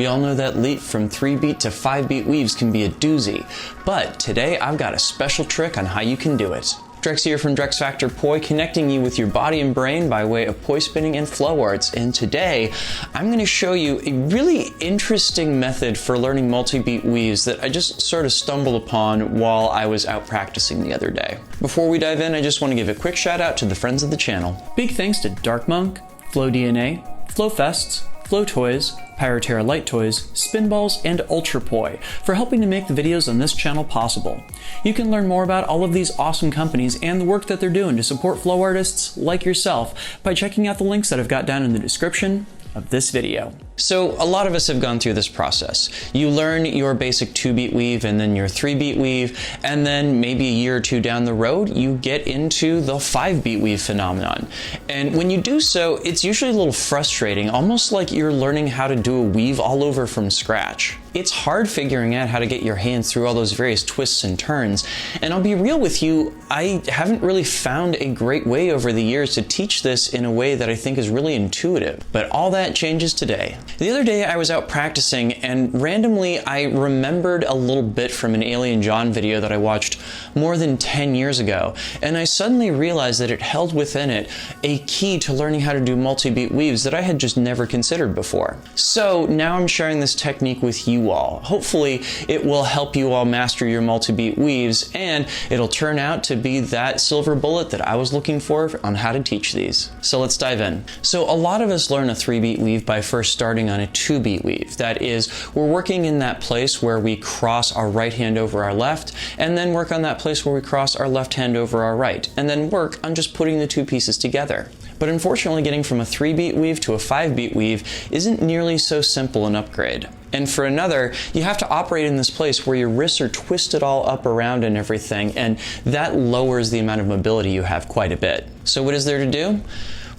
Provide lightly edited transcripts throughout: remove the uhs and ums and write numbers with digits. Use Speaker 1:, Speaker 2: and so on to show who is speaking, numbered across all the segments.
Speaker 1: We all know that leap from 3-beat to 5-beat weaves can be a doozy, but today I've got a special trick on how you can do it. Drex here from Drex Factor Poi, connecting you with your body and brain by way of poi spinning and flow arts. And today, I'm going to show you a really interesting method for learning multi-beat weaves that I just sort of stumbled upon while I was out practicing the other day. Before we dive in, I just want to give a quick shout out to the friends of the channel. Big thanks to Dark Monk, Flow DNA, Flow Fests, Flow Toys, Pyroterra Light Toys, Spinballs, and Ultrapoi for helping to make the videos on this channel possible. You can learn more about all of these awesome companies and the work that they're doing to support flow artists like yourself by checking out the links that I've got down in the description of this video. So a lot of us have gone through this process. You learn your basic 2-beat weave and then your 3-beat weave, and then maybe a year or two down the road, you get into the 5-beat weave phenomenon. And when you do so, it's usually a little frustrating, almost like you're learning how to do a weave all over from scratch. It's hard figuring out how to get your hands through all those various twists and turns. And I'll be real with you, I haven't really found a great way over the years to teach this in a way that I think is really intuitive. But all that changes today. The other day I was out practicing and randomly I remembered a little bit from an Alien Jon video that I watched more than 10 years ago. And I suddenly realized that it held within it a key to learning how to do multi-beat weaves that I had just never considered before. So now I'm sharing this technique with you all. Hopefully it will help you all master your multi-beat weaves, and it'll turn out to be that silver bullet that I was looking for on how to teach these. So let's dive in. So a lot of us learn a 3-beat weave by first starting on a 2-beat weave. That is, we're working in that place where we cross our right hand over our left, and then work on that place where we cross our left hand over our right, and then work on just putting the two pieces together. But unfortunately, getting from a 3-beat weave to a 5-beat weave isn't nearly so simple an upgrade. And for another, you have to operate in this place where your wrists are twisted all up around and everything, and that lowers the amount of mobility you have quite a bit. So what is there to do?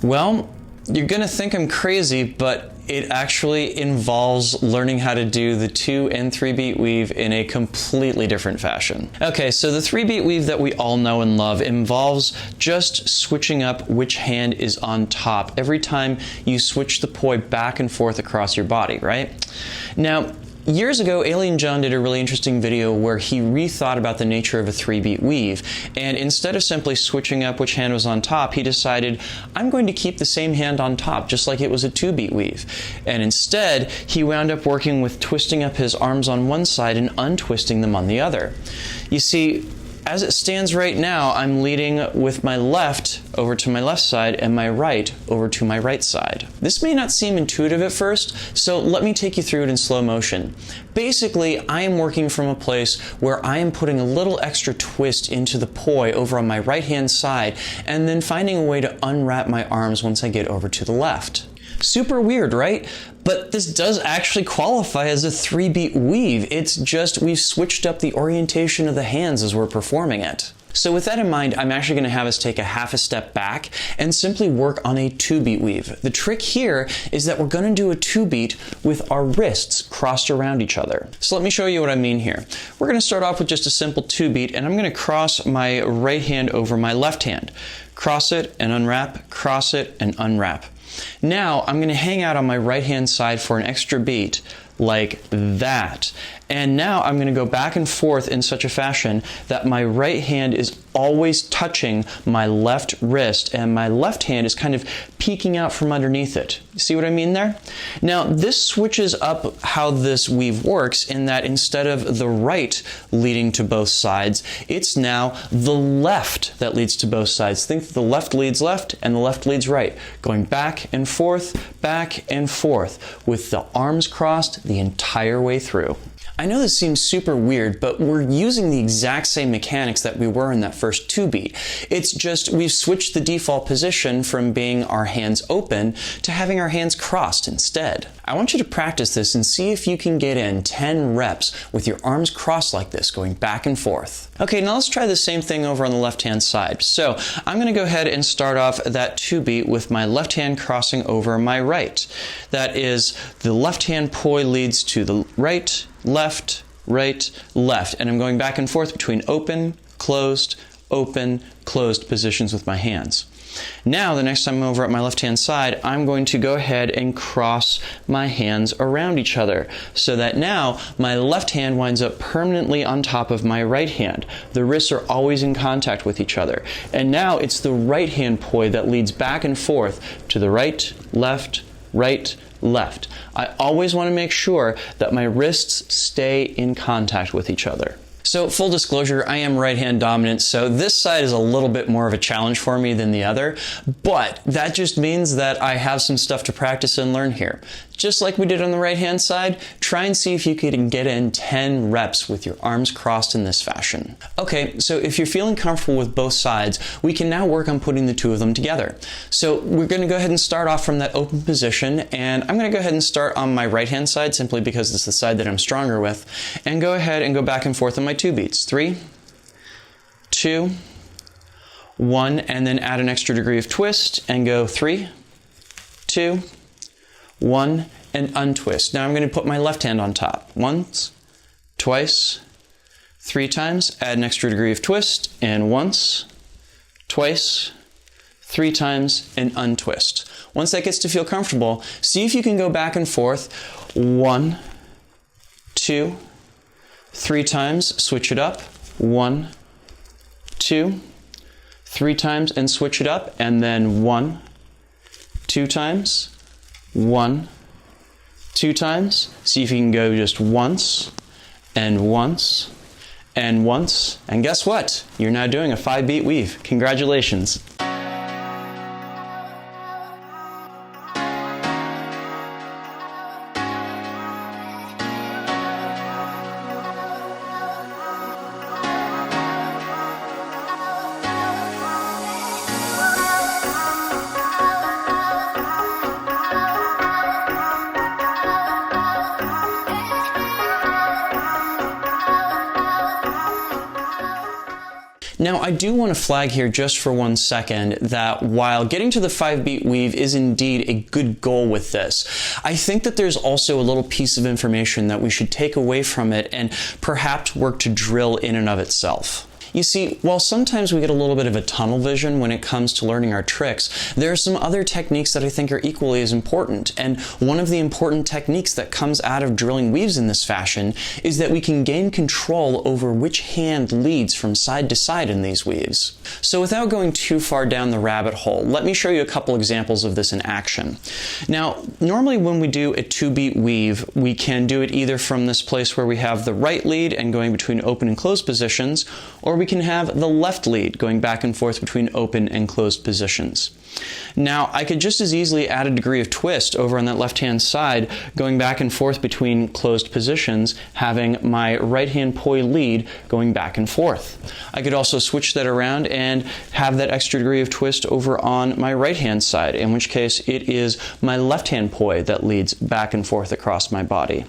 Speaker 1: Well, you're gonna think I'm crazy, but it actually involves learning how to do the 2 and 3-beat weave in a completely different fashion. Okay, so the 3-beat weave that we all know and love involves just switching up which hand is on top every time you switch the poi back and forth across your body, right? Now, years ago, Alien Jon did a really interesting video where he rethought about the nature of a 3-beat weave, and instead of simply switching up which hand was on top, he decided, I'm going to keep the same hand on top, just like it was a 2-beat weave. And instead, he wound up working with twisting up his arms on one side and untwisting them on the other. You see, as it stands right now, I'm leading with my left over to my left side and my right over to my right side. This may not seem intuitive at first, so let me take you through it in slow motion. Basically, I am working from a place where I am putting a little extra twist into the poi over on my right-hand side, and then finding a way to unwrap my arms once I get over to the left. Super weird, right? But this does actually qualify as a 3-beat weave. It's just we've switched up the orientation of the hands as we're performing it. So with that in mind, I'm actually going to have us take a half a step back and simply work on a 2-beat weave. The trick here is that we're going to do a 2-beat with our wrists crossed around each other. So let me show you what I mean here. We're going to start off with just a simple 2-beat, and I'm going to cross my right hand over my left hand. Cross it and unwrap, cross it and unwrap. Now I'm going to hang out on my right hand side for an extra beat like that. And now I'm going to go back and forth in such a fashion that my right hand is always touching my left wrist and my left hand is kind of peeking out from underneath it. You see what I mean there? Now this switches up how this weave works in that instead of the right leading to both sides, it's now the left that leads to both sides. Think the left leads left and the left leads right, going back and forth with the arms crossed the entire way through. I know this seems super weird, but we're using the exact same mechanics that we were in that first 2-beat. It's just we've switched the default position from being our hands open to having our hands crossed instead. I want you to practice this and see if you can get in 10 reps with your arms crossed like this, going back and forth. Okay, now let's try the same thing over on the left-hand side. So I'm going to go ahead and start off that 2-beat with my left hand crossing over my right. That is, the left hand poi leads to the right, left, right, left, and I'm going back and forth between open, closed, open, closed positions with my hands. Now, the next time I'm over at my left-hand side, I'm going to go ahead and cross my hands around each other so that now my left hand winds up permanently on top of my right hand. The wrists are always in contact with each other. And now it's the right hand poi that leads back and forth to the right, left, left. I always want to make sure that my wrists stay in contact with each other. So full disclosure, I am right hand dominant, so this side is a little bit more of a challenge for me than the other, but that just means that I have some stuff to practice and learn here. Just like we did on the right hand side, try and see if you can get in 10 reps with your arms crossed in this fashion. Okay, so if you're feeling comfortable with both sides, we can now work on putting the two of them together. So we're going to go ahead and start off from that open position, and I'm going to go ahead and start on my right hand side simply because it's the side that I'm stronger with, and go ahead and go back and forth on my 2 beats. 3, 2, 1, and then add an extra degree of twist and go 3, 2, 1, and untwist. Now I'm going to put my left hand on top. Once, twice, 3 times, add an extra degree of twist, and once, twice, 3 times, and untwist. Once that gets to feel comfortable, see if you can go back and forth 1, 2, 3 times, switch it up, 1, 2, 3 times, and switch it up, and then 1, 2 times, 1, 2 times. See if you can go just once, and once, and once. And guess what? You're now doing a 5-beat weave. Congratulations. Now, I do want to flag here just for 1 second that while getting to the 5-beat weave is indeed a good goal with this, I think that there's also a little piece of information that we should take away from it and perhaps work to drill in and of itself. You see, while sometimes we get a little bit of a tunnel vision when it comes to learning our tricks, there are some other techniques that I think are equally as important. And one of the important techniques that comes out of drilling weaves in this fashion is that we can gain control over which hand leads from side to side in these weaves. So without going too far down the rabbit hole, let me show you a couple examples of this in action. Now, normally when we do a 2-beat weave, we can do it either from this place where we have the right lead and going between open and closed positions, or we can have the left lead going back and forth between open and closed positions. Now, I could just as easily add a degree of twist over on that left-hand side, going back and forth between closed positions, having my right-hand poi lead going back and forth. I could also switch that around and have that extra degree of twist over on my right-hand side, in which case it is my left-hand poi that leads back and forth across my body.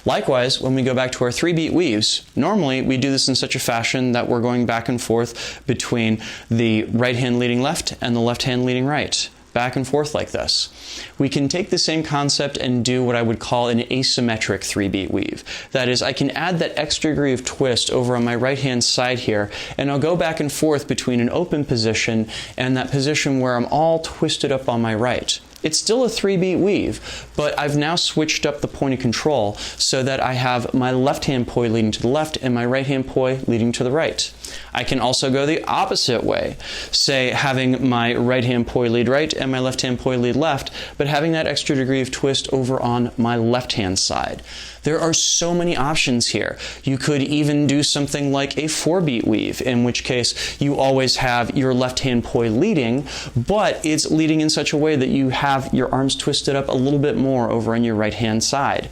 Speaker 1: Likewise, when we go back to our 3-beat weaves, normally we do this in such a fashion that we're going back and forth between the right hand leading left and the left hand leading right, back and forth like this. We can take the same concept and do what I would call an asymmetric 3-beat weave. That is, I can add that extra degree of twist over on my right hand side here, and I'll go back and forth between an open position and that position where I'm all twisted up on my right. It's still a 3-beat weave, but I've now switched up the point of control so that I have my left-hand poi leading to the left and my right-hand poi leading to the right. I can also go the opposite way, say having my right-hand poi lead right and my left-hand poi lead left, but having that extra degree of twist over on my left-hand side. There are so many options here. You could even do something like a 4-beat weave, in which case you always have your left-hand poi leading, but it's leading in such a way that you have your arms twisted up a little bit more over on your right-hand side.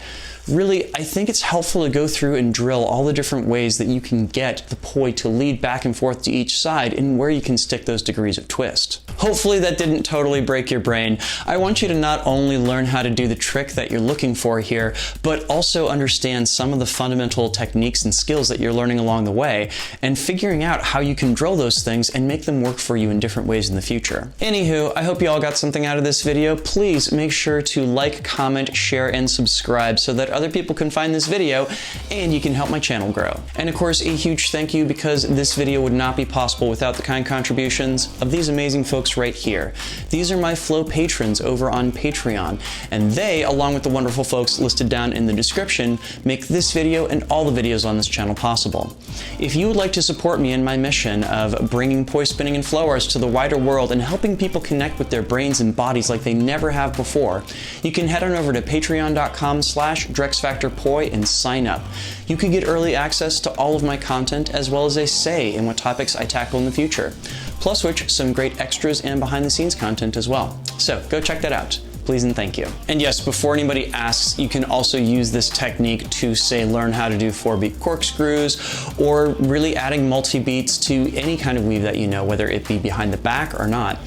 Speaker 1: Really, I think it's helpful to go through and drill all the different ways that you can get the poi to lead back and forth to each side and where you can stick those degrees of twist. Hopefully that didn't totally break your brain. I want you to not only learn how to do the trick that you're looking for here, but also understand some of the fundamental techniques and skills that you're learning along the way and figuring out how you can drill those things and make them work for you in different ways in the future. Anywho, I hope you all got something out of this video. Please make sure to like, comment, share, and subscribe so that other people can find this video, and you can help my channel grow. And of course, a huge thank you, because this video would not be possible without the kind contributions of these amazing folks right here. These are my Flow patrons over on Patreon, and they, along with the wonderful folks listed down in the description, make this video and all the videos on this channel possible. If you would like to support me in my mission of bringing poi spinning and flow arts to the wider world and helping people connect with their brains and bodies like they never have before, you can head on over to patreon.com/DrexFactorPoi and sign up. You can get early access to all of my content, as well as a say in what topics I tackle in the future. Plus which, some great extras and behind the scenes content as well. So go check that out. Please and thank you. And yes, before anybody asks, you can also use this technique to, say, learn how to do 4-beat corkscrews, or really adding multi-beats to any kind of weave that you know, whether it be behind the back or not.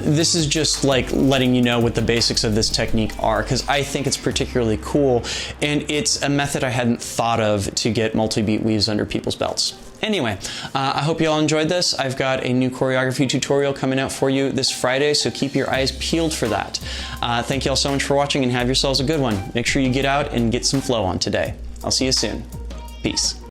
Speaker 1: This is just like letting you know what the basics of this technique are, because I think it's particularly cool, and it's a method I hadn't thought of to get multi-beat weaves under people's belts. Anyway, I hope you all enjoyed this. I've got a new choreography tutorial coming out for you this Friday, so keep your eyes peeled for that. Thank you all so much for watching, and have yourselves a good one. Make sure you get out and get some flow on today. I'll see you soon. Peace.